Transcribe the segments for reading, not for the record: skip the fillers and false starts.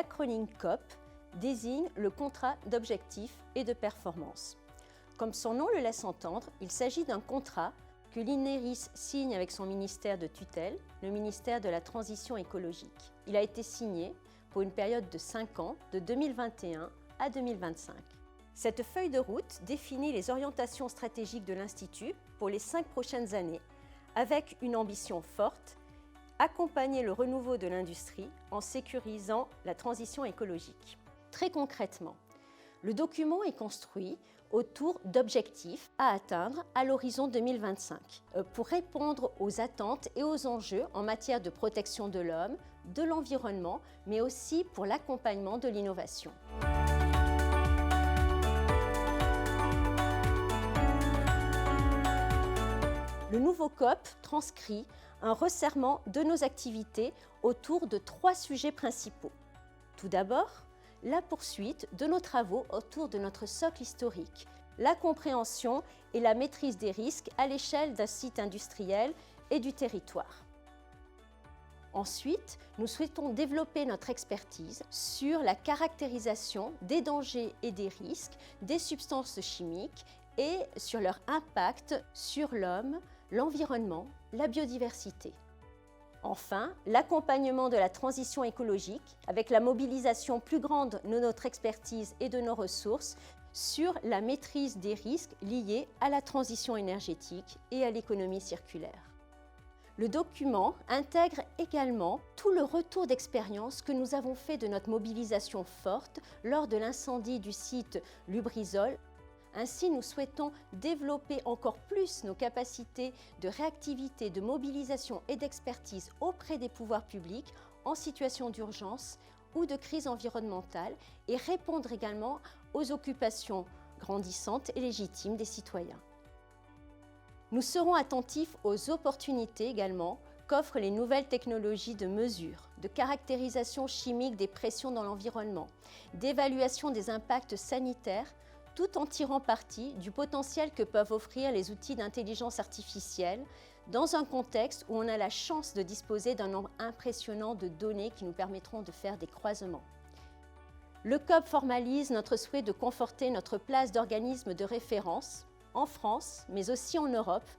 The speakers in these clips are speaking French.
l'acronyme COP désigne le contrat d'objectifs et de performance. Comme son nom le laisse entendre, il s'agit d'un contrat que l'INERIS signe avec son ministère de tutelle, le ministère de la Transition écologique. Il a été signé pour une période de 5 ans, de 2021 à 2025. Cette feuille de route définit les orientations stratégiques de l'Institut pour les 5 prochaines années, avec une ambition forte: accompagner le renouveau de l'industrie en sécurisant la transition écologique. Très concrètement, le document est construit autour d'objectifs à atteindre à l'horizon 2025 pour répondre aux attentes et aux enjeux en matière de protection de l'homme, de l'environnement, mais aussi pour l'accompagnement de l'innovation. Le nouveau COP transcrit un resserrement de nos activités autour de 3 sujets principaux. Tout d'abord, la poursuite de nos travaux autour de notre socle historique, la compréhension et la maîtrise des risques à l'échelle d'un site industriel et du territoire. Ensuite, nous souhaitons développer notre expertise sur la caractérisation des dangers et des risques des substances chimiques et sur leur impact sur l'homme, l'environnement, la biodiversité. Enfin, l'accompagnement de la transition écologique avec la mobilisation plus grande de notre expertise et de nos ressources sur la maîtrise des risques liés à la transition énergétique et à l'économie circulaire. Le document intègre également tout le retour d'expérience que nous avons fait de notre mobilisation forte lors de l'incendie du site Lubrizol. Ainsi, nous souhaitons développer encore plus nos capacités de réactivité, de mobilisation et d'expertise auprès des pouvoirs publics en situation d'urgence ou de crise environnementale et répondre également aux occupations grandissantes et légitimes des citoyens. Nous serons attentifs aux opportunités également qu'offrent les nouvelles technologies de mesure, de caractérisation chimique des pressions dans l'environnement, d'évaluation des impacts sanitaires, tout en tirant parti du potentiel que peuvent offrir les outils d'intelligence artificielle dans un contexte où on a la chance de disposer d'un nombre impressionnant de données qui nous permettront de faire des croisements. Le COP formalise notre souhait de conforter notre place d'organisme de référence en France, mais aussi en Europe,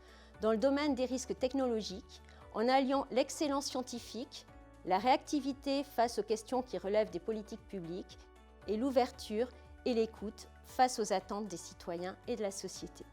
dans le domaine des risques technologiques, en alliant l'excellence scientifique, la réactivité face aux questions qui relèvent des politiques publiques et l'ouverture et l'écoute face aux attentes des citoyens et de la société.